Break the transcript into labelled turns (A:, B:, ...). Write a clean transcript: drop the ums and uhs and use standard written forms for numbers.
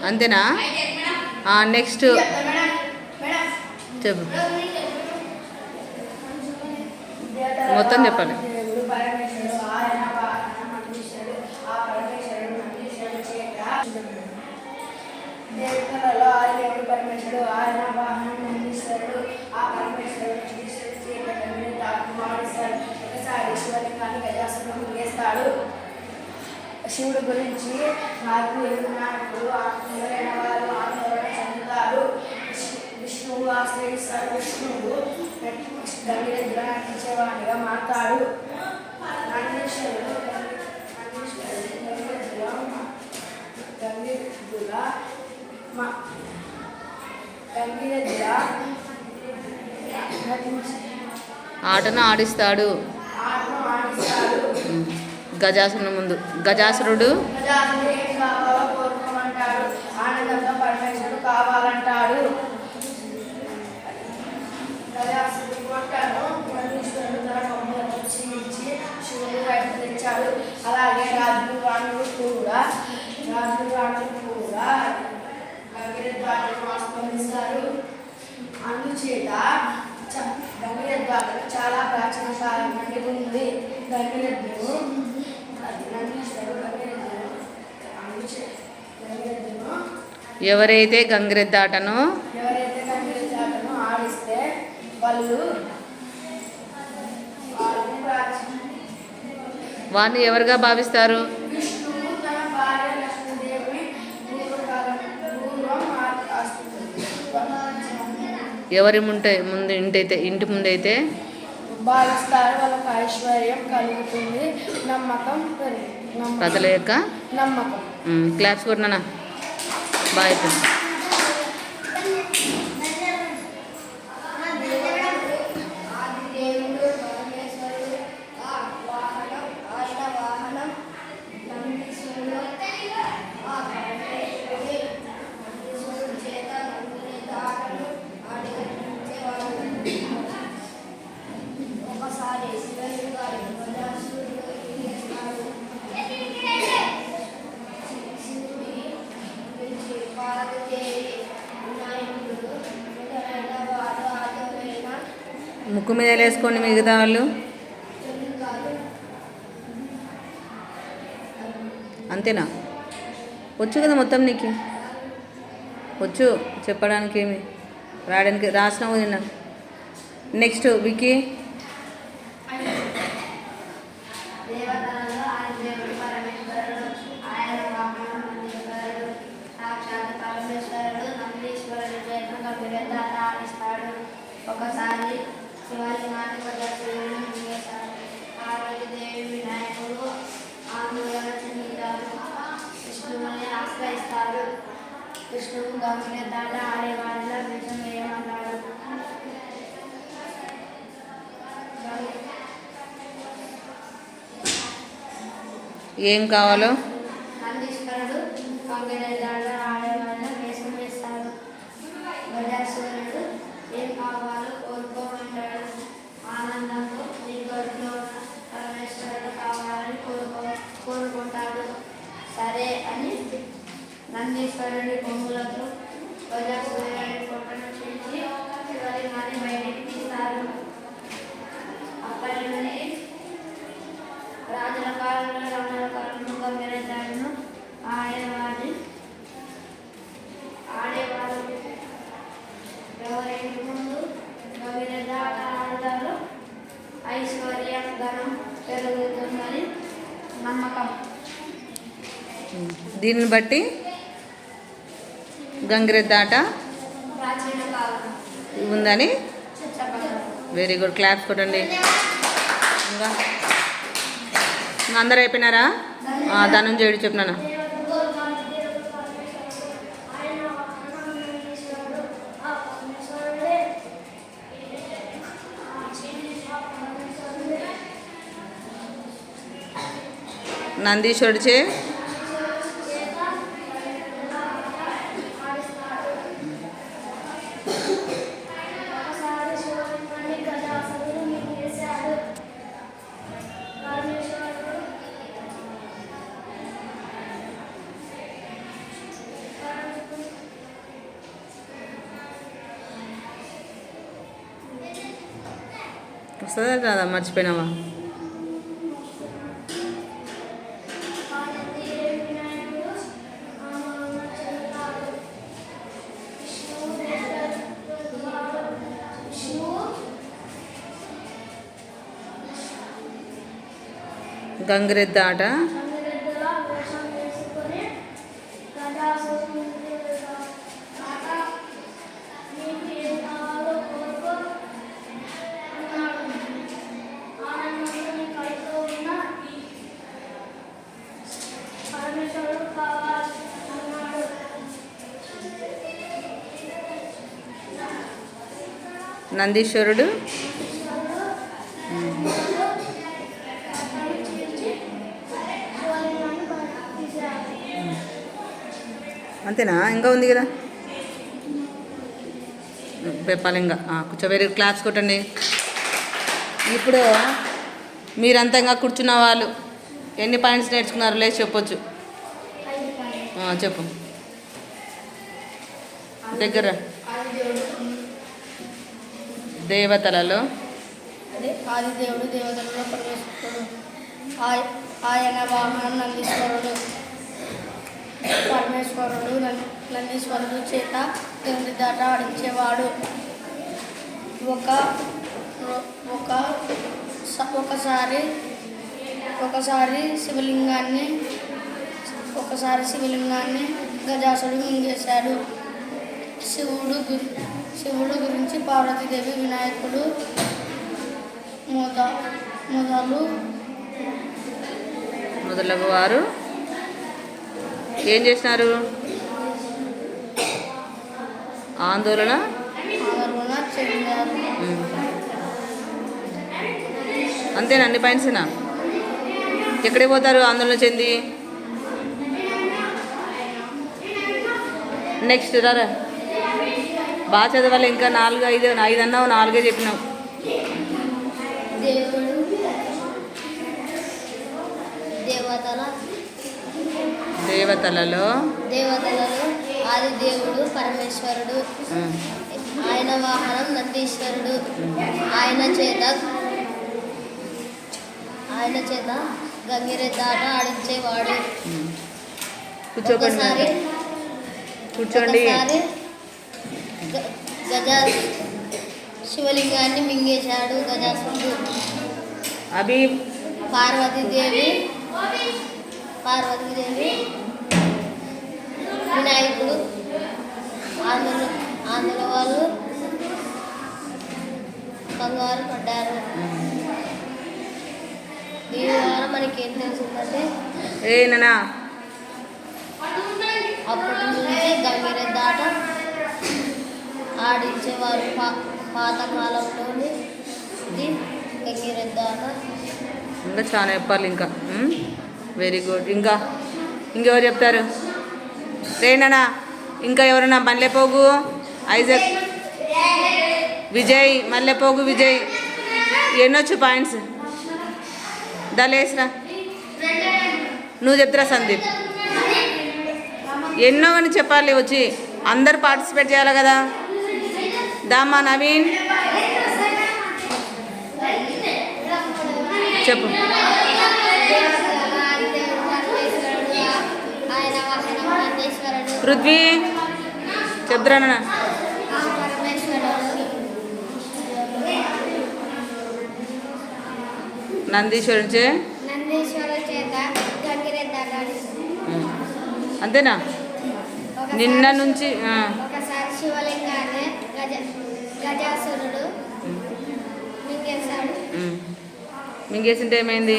A: అంతేనా? నెక్స్ట్ చెప్పు, మొత్తం చెప్పాలి.
B: దేవతలలో ఆదిదేవుడు పరమేశ్వరుడు, ఆయన వాహనం నందీశ్వరుడు. ఆ పరమేశ్వరుడు నందీశ్వరుడు చీకటిని మారుస్తాడు. ఒకసారి శివలింగాన్ని గజాసురుడు మింగేస్తాడు. శివుడు గురించి నాకు ఎదుగున్నప్పుడు ఎవరైన వారు ఆందోళన చెందుతారు. విష్ణువు ఆశ్రయిస్తాడు. విష్ణువు గంగిరెద్దులా నటించేవాడిగా మారుతాడు. నందీశ్వరుడు
A: ఆటను ఆడిస్తాడు. గజాసురుని ముందు గజాసురుడు
B: ఆనందంగా పరమేశ్వరుడు కావాలంటాడు. గజాసురుడు పొట్టను పరమేశ్వరుడు తన బొమ్మలకు చీల్చి శివుడు బయటకు తెచ్చాడు. అలాగే రాజులు రాణులు కూడా గంగిరెద్దు ఆస్వాదిస్తారు. అందుచేత గంగిరెద్దు చాలా ప్రాచీన కాలం నుండి ఉంది. గంగిరెద్దును
A: ఎవరైతే గంగిరెద్దాటను
B: ఆడిస్తే వాళ్ళు
A: వారిని ఎవరుగా భావిస్తారు? ఎవరి ముందు ఇంటి ముందైతే
B: భావిస్తారు. వాళ్ళకి ఐశ్వర్యం కలుగుతుంది. నమ్మకం
A: ప్రజల యొక్క
B: నమ్మకం.
A: క్లాప్స్ కొట్టినా బాయ్. ముక్కు మీద వేసుకోండి మిగతా వాళ్ళు. అంతేనా? వచ్చు కదా మొత్తం నీకు వచ్చు చెప్పడానికి, ఏమి రాయడానికి రాసినావు నిన్న. నెక్స్ట్ వికీ.
B: ఒకసారి శివాలింగాన్ని గజాసురుడిని మింగేశాడు. ఆ రోజు దేవి వినాయకుడు ఆందోళన చెందుతారు. విష్ణువుని ఆశ్రయిస్తారు. విష్ణువు గంగిరెద్దాట ఆడేవాడిలా విషం వేయమన్నాడు.
A: ఏం కావాలో
B: నందీశ్వరుడు గంగిరెద్దాట ఆడేవాడిలా వేషం వేస్తాడు. గజాసురుడు ఏం కావాలో కోరుకోమంటాడు. ఆనందంతో ఈ గదిలో పరమేశ్వరుడు కావాలని కోరుకుంటాడు. సరే అని నందీశ్వరుడి కొమ్ములతో గజాసురుడి పొట్టను చీల్చి శివలింగాన్ని బయటికి తీస్తారు. అప్పటి నుండి రాజుల కాలంలో రాజుల కాలంలో గంగిరెద్దాటను ఆడేవారు. ఎవరైనా ముందు గంగిరెద్దాట ఆడతారో ఐశ్వర్యం ధనం పెరుగుతుందని నమ్మకం.
A: దీనిని బట్టి గంగిరెద్దాట
B: ప్రాచీన కాలం
A: ఉందని. వెరీ గుడ్, క్లాప్స్ కొట్టండి. ఇంకా అందరూ అయిపోయినారా? ధనంజయుడు చెప్పినాను. నందీశ్వరుడిచే వస్తుందా రాదా? మర్చిపోయినావా? గంగిరెద్దు ఆట. నందీశ్వరుడు. అంతేనా? ఇంకా ఉంది కదా చెప్పాలి. ఇంకా కూర్చోబెరి క్లాప్స్ కొట్టండి. ఇప్పుడు మీరంతంగా కూర్చున్న వాళ్ళు ఎన్ని పాయింట్స్ నేర్చుకున్నారు లేచి చెప్పొచ్చు. చెప్పు దగ్గర. దేవతలలో
B: ఆదిదేవుడు, దేవతలలో పరమేశ్వరుడు. ఆయన వాహనం నందీశ్వరుడు. పరమేశ్వరుడు నందీశ్వరుడు చేత గంగి దాట ఆడించేవాడు. ఒకసారి శివలింగాన్ని గజాసుడు మింగేశాడు. శివుడు గురించి పార్వతీదేవి, వినాయకుడు
A: మొదలగు వారు ఏం చేసినారు? ఆందోళన
B: చెందారు.
A: అంతేనా? అన్ని పాయింట్సేనా? ఎక్కడికి పోతారు ఆందోళన చెంది? నెక్స్ట్ రారా, బాగా చదవాలి. ఇంకా 4, 5 అన్నావు, 4 చెప్పినావు. దేవతలలో
B: ఆదిదేవుడు పరమేశ్వరుడు. ఆయన వాహనం నందీశ్వరుడు. ఆయన చేత గంగిరెద్దాట ఆడించేవాడు.
A: కూర్చోండి.
B: శివలింగాన్ని మింగేశాడు గజాసురుడు.
A: అభి
B: పార్వతీదేవి, వినాయకుడు, ఆంధ్ర వాళ్ళు కంగారు పడ్డారు. ఈ ద్వారా మనకి ఏం తెలిసిందంటే అప్పటి నుంచి గంగిరెద్దాట ఆడించేవారు. పాతకాలంలోని ఇది గంగిరెద్దాట.
A: ఇంకా చాలా చెప్పాలి. ఇంకా వెరీ గుడ్. ఇంకెవరు చెప్తారు? రేనా? ఇంకా ఎవరన్నా? మల్లెపోగు ఐజక్, విజయ్, మల్లెపోగు విజయ్. ఎన్నొచ్చు పాయింట్స్? దలేసరా, నువ్వు చెప్తారా సందీప్? ఎన్నో అని చెప్పాలి. వచ్చి అందరు పార్టిసిపేట్ చేయాలి కదా. దామా నవీన్ చెప్పు. పృథ్వీ చెప్తురా. నందీశ్వరుడు
B: చేత
A: అంతేనా? నిన్న నుంచి
B: ఒకసారి శివలింగాన్ని గజాసురుడు మింగేశాడు.
A: మింగేసింటే ఏమైంది?